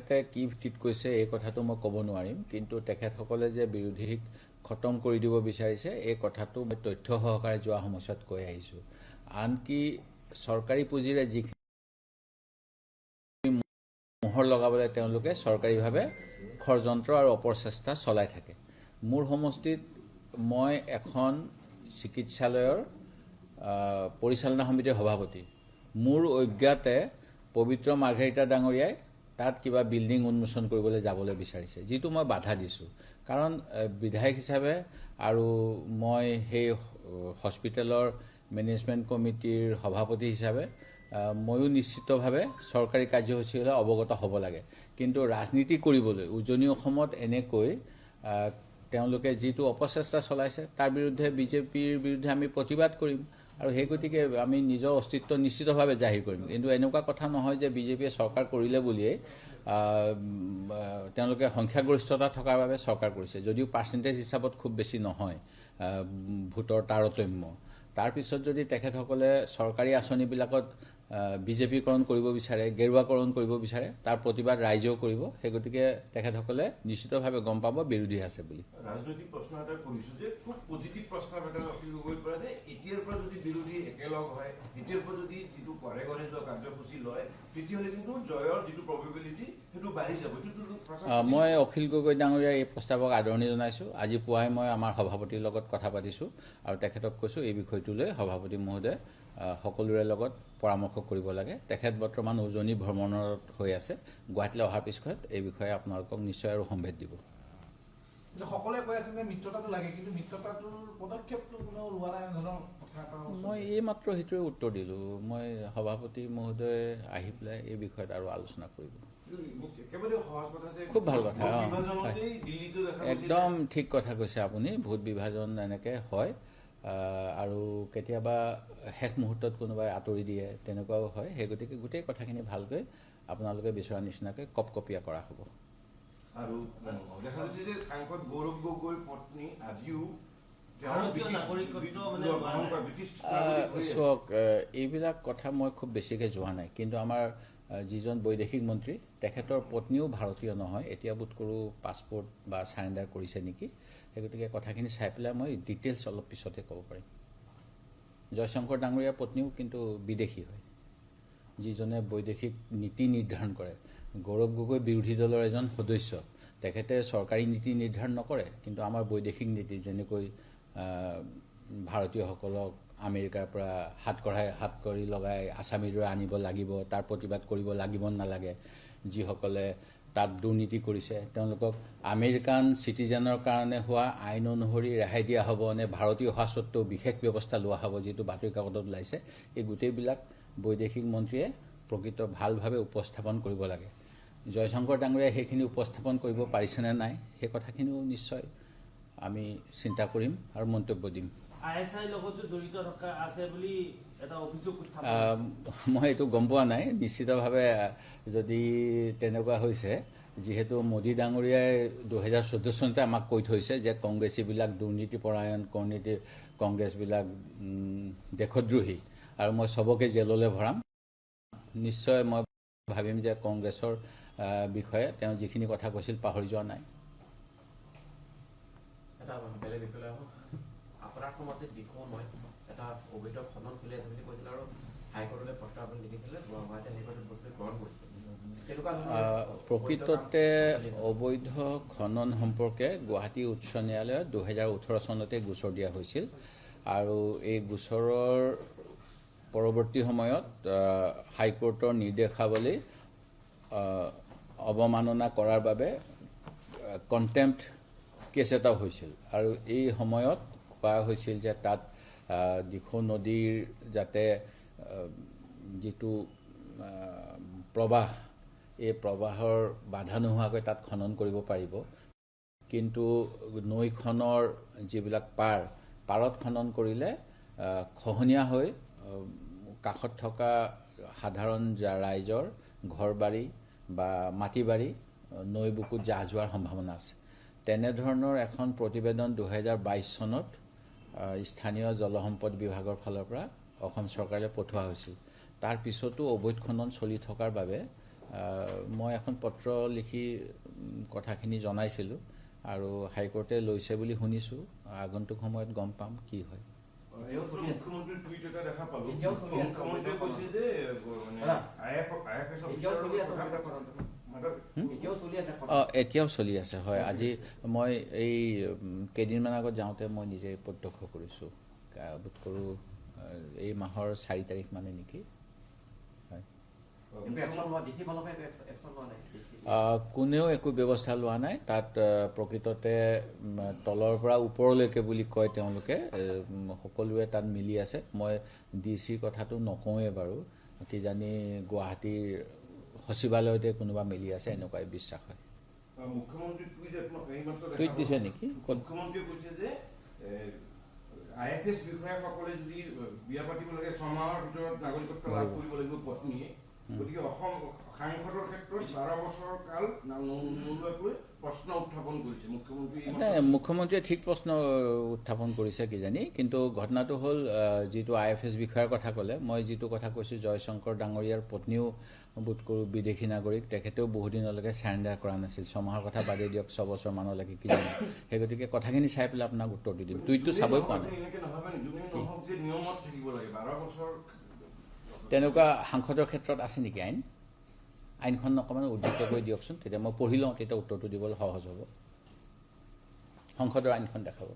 তেখেতে কি ভিত্তিত কৈছে এই কথাটো মই ক'ব নোৱাৰিম, কিন্তু তেখেতসকলে যে বিৰোধীক খতম কৰি দিব বিচাৰিছে এই কথাটো মই তথ্য সহকাৰে যোৱা সময়ছোৱাত কৈ আহিছোঁ। আনকি চৰকাৰী পুঁজিৰে যিখিনি মোহৰ লগাবলৈ তেওঁলোকে চৰকাৰীভাৱে ষড়যন্ত্ৰ আৰু অপচেষ্টা চলাই থাকে। মোৰ সমষ্টিত মই এখন চিকিৎসালয়ৰ পৰিচালনা সমিতিৰ সভাপতি। মোৰ অজ্ঞাতে পবিত্ৰ মাৰ্ঘেৰিটা ডাঙৰীয়াই তাত কিবা বিল্ডিং উন্মোচন কৰিবলৈ যাবলৈ বিচাৰিছে, যিটো মই বাধা দিছোঁ। কাৰণ বিধায়ক হিচাপে আৰু মই সেই হস্পিটেলৰ মেনেজমেণ্ট কমিটিৰ সভাপতি হিচাপে ময়ো নিশ্চিতভাৱে চৰকাৰী কাৰ্যসূচীলৈ অৱগত হ'ব লাগে। কিন্তু ৰাজনীতি কৰিবলৈ উজনি অসমত এনেকৈ তেওঁলোকে যিটো অপচেষ্টা চলাইছে তাৰ বিৰুদ্ধে বিজেপিৰ বিৰুদ্ধে আমি প্ৰতিবাদ কৰিম, আৰু সেই গতিকে আমি নিজৰ অস্তিত্ব নিশ্চিতভাৱে জাহিৰ কৰিম। কিন্তু এনেকুৱা কথা নহয় যে বিজেপিয়ে চৰকাৰ কৰিলে বুলিয়েই তেওঁলোকে সংখ্যাগৰিষ্ঠতা থকাৰ বাবে চৰকাৰ কৰিছে, যদিও পাৰ্চেণ্টেজ হিচাপত খুব বেছি নহয় ভোটৰ তাৰতম্য। তাৰপিছত যদি তেখেতসকলে চৰকাৰী আঁচনিবিলাকত বিজেপিকৰণ কৰিব বিচাৰে, গেৰুৱাকৰণ কৰিব বিচাৰে, তাৰ প্ৰতিবাদ ৰাইজেও কৰিব। সেই গতিকে তেখেতসকলে নিশ্চিতভাৱে গম পাব বিৰোধী আছে বুলি। ৰাজনৈতিক প্ৰশ্ন এটা কৰিছোঁ যে খুব পজিটিভ প্ৰস্তাৱ এটা অখিল গগৈৰ পৰা যে এতিয়াৰ পৰা যদি বিৰোধী একেলগ হয়, এতিয়াৰ পৰা যদি যিটো ঘৰে ঘৰে যোৱা কাৰ্যসূচী লয়, তেতিয়াহ'লে কিন্তু জয়ৰ যিটো প্ৰবেবিলিটি সেইটো বাঢ়ি যাব। মই অখিল গগৈ ডাঙৰীয়াৰ এই প্ৰস্তাৱক আদৰণি জনাইছোঁ। আজি পুৱাই মই আমাৰ সভাপতিৰ লগত কথা পাতিছোঁ আৰু তেখেতক কৈছোঁ এই বিষয়টো লৈ সভাপতি মহোদয়ে সকলোৰে লগত পৰামৰ্শ কৰিব লাগে। তেখেত বৰ্তমান উজনি ভ্ৰমণত হৈ আছে। গুৱাহাটীলৈ অহাৰ পিছত এই বিষয়ে আপোনালোকক নিশ্চয় আৰু সম্ভেদ দিব। সকলোৱে কৈ আছে যে মিত্ৰতাটো লাগে, কিন্তু মিত্ৰতাটোৰ পদক্ষেপটো কোনেও লোৱা নাই ধৰণৰ কথা এটা। মই এই মাত্ৰ সেইটোৱে উত্তৰ দিলোঁ। মই সভাপতি মহোদয়ে আহি পেলাই এই বিষয়ত আৰু আলোচনা কৰিব। খুব ভাল কথা, একদম ঠিক কথা কৈছে আপুনি। ভোট বিভাজন এনেকৈ হয় আৰু কেতিয়াবা শেষ মুহূৰ্তত কোনোবাই আঁতৰি দিয়ে, তেনেকুৱাও হয়। সেই গতিকে গোটেই কথাখিনি ভালকৈ আপোনালোকে বিচৰা নিচিনাকৈ কপকপীয়া কৰা হ'ব। আৰু দেখা যাচ্ছে যে সাংসদ গৌৰৱ গগৈৰ পত্নী আজিও চাওক, এইবিলাক কথা মই খুব বেছিকৈ যোৱা নাই, কিন্তু আমাৰ যিজন বৈদেশিক মন্ত্ৰী তেখেতৰ পত্নীও ভাৰতীয় নহয়। এতিয়া বোধ কৰোঁ পাছপৰ্ট বা চাৰেণ্ডাৰ কৰিছে নেকি। সেই গতিকে কথাখিনি চাই পেলাই মই ডিটেইলছ অলপ পিছতে ক'ব পাৰিম। জয়শংকৰ ডাঙৰীয়াৰ পত্নীও কিন্তু বিদেশী হয়, যিজনে বৈদেশিক নীতি নিৰ্ধাৰণ কৰে। গৌৰৱ গগৈ বিৰোধী দলৰ এজন সদস্য, তেখেতে চৰকাৰী নীতি নিৰ্ধাৰণ নকৰে, কিন্তু আমাৰ বৈদেশিক নীতি যেনেকৈ ভাৰতীয়সকলক আমেৰিকাৰ পৰা হাত কৰি লগাই আছামীৰ দৰে আনিব লাগিব, তাৰ প্ৰতিবাদ কৰিব লাগিব নালাগে। যিসকলে তাত দুৰ্নীতি কৰিছে তেওঁলোকক আমেৰিকান চিটিজেনৰ কাৰণে হোৱা আইন অনুসৰি ৰেহাই দিয়া হ'ব নে ভাৰতীয় হোৱা স্বত্বেও বিশেষ ব্যৱস্থা লোৱা হ'ব, যিটো বাতৰি কাকতত ওলাইছে। এই গোটেইবিলাক বৈদেশিক মন্ত্ৰীয়ে প্ৰকৃত ভালভাৱে উপস্থাপন কৰিব লাগে। জয়শংকৰ ডাঙৰীয়াই সেইখিনি উপস্থাপন কৰিব পাৰিছেনে নাই সেই কথাখিনিও নিশ্চয় আমি চিন্তা কৰিম আৰু মন্তব্য দিম। মই এইটো গম পোৱা নাই নিশ্চিতভাৱে। যদি তেনেকুৱা হৈছে, যিহেতু মোদী ডাঙৰীয়াই 2014 চনতে আমাক কৈ থৈছে যে কংগ্ৰেছীবিলাক দুৰ্নীতিপৰায়ণ, কংগ্ৰেছবিলাক দেশদ্ৰোহী আৰু মই চবকে জেললৈ ভৰাম। নিশ্চয় মই ভাবিম যে কংগ্ৰেছৰ বিষয়ে তেওঁ যিখিনি কথা কৈছিল পাহৰি যোৱা নাই। প্ৰকৃততে অবৈধ খনন সম্পৰ্কে গুৱাহাটী উচ্চ ন্যায়ালয়ত 2018 চনতে গোচৰ দিয়া হৈছিল, আৰু এই গোচৰৰ পৰৱৰ্তী সময়ত হাইকোৰ্টৰ নিৰ্দেশাৱলী অৱমাননা কৰাৰ বাবে কণ্টেম্প্ট কেছ এটা হৈছিল, আৰু এই সময়ত কোৱা হৈছিল যে তাত দিখৌ নদীৰ যাতে যিটো প্ৰবাহ, এই প্ৰবাহৰ বাধা নোহোৱাকৈ তাত খনন কৰিব পাৰিব। কিন্তু নৈখনৰ যিবিলাক পাৰত খনন কৰিলে খহনীয়া হৈ কাষত থকা সাধাৰণ ৰাইজৰ ঘৰ বাৰী বা মাটি বাৰী নৈ বুকুত জাহ যোৱাৰ সম্ভাৱনা আছে। তেনেধৰণৰ এখন প্ৰতিবেদন 2022 চনত স্থানীয় জলসম্পদ বিভাগৰ ফালৰ পৰা অসম চৰকাৰলৈ পঠোৱা হৈছিল। তাৰ পিছতো অবৈধ খনন চলি থকাৰ বাবে মই এখন পত্ৰ লিখি কথাখিনি জনাইছিলোঁ আৰু হাইকোৰ্টে লৈছে বুলি শুনিছোঁ আগন্তুক সময়ত গম পাম কি হয় মুখ্যমন্ত্ৰীৰ টুইট এটা দেখা পালো এতিয়াও চলি আছে। মুখ্যমন্ত্ৰীয়ে কৈছে যে IFS এতিয়াও চলি আছে এতিয়াও চলি আছে হয় আজি মই এই কেইদিনমান আগত যাওঁতে মই নিজে প্ৰত্যক্ষ কৰিছোঁ বোধ কৰোঁ এই মাহৰ 4 তাৰিখ মানে নেকি কিন্তু একশন লোৱা ডিচি ফালৰ পৰা একশন লোৱা নাই কোনেও একো ব্যৱস্থা লোৱা নাই তাত প্ৰকৃততে তলৰ পৰা ওপৰলৈকে বুলি কয় তেওঁলোকে সকলোৱে তাত মিলি আছে মই ডিচিৰ কথাটো নকওঁৱে বাৰু কিজানি গুৱাহাটীৰ সচিবালয়তে কোনোবা মিলি আছে এনেকুৱাই বিশ্বাস হয় মুখ্যমন্ত্ৰীৰ টুইট দিছে নেকি মুখ্যমন্ত্ৰীয়ে কৈছে যে IFS বিষয়াসকলে যদি বিয়া পাতিব লাগে 6 মাহৰ ভিতৰত নাগৰিকত্ব লাভ কৰিব লাগিব পত্নীয়ে গতিকে অসম সাংসদৰ ক্ষেত্ৰত 12 বছৰ কাল নোলোৱাকৈ প্ৰশ্ন উত্থাপন কৰিছে মুখ্যমন্ত্ৰীয়ে ঠিক প্ৰশ্ন উত্থাপন কৰিছে কিজানি কিন্তু ঘটনাটো হ'ল যিটো IFS বিষয়াৰ কথা ক'লে মই যিটো কথা কৈছোঁ জয়শংকৰ ডাঙৰীয়াৰ পত্নীও বোধ কৰোঁ বিদেশী নাগৰিক তেখেতেও বহুদিনলৈকে চাৰেণ্ডাৰ কৰা নাছিল 6 মাহৰ কথা বাদেই দিয়ক 6 বছৰ মানলৈকে কি জানে সেই গতিকে কথাখিনি চাই পেলাই আপোনাক উত্তৰ দি দিম টুইটটো চাবই পোৱা নাই তেনেকুৱা সাংসদৰ ক্ষেত্ৰত আছে নেকি আইনখন অকণমান উদ্ধৃত কৰি দিয়কচোন তেতিয়া মই পঢ়ি লওঁ তেতিয়া উত্তৰটো দিবলৈ সহজ হ'ব সংসদৰ আইনখন দেখাব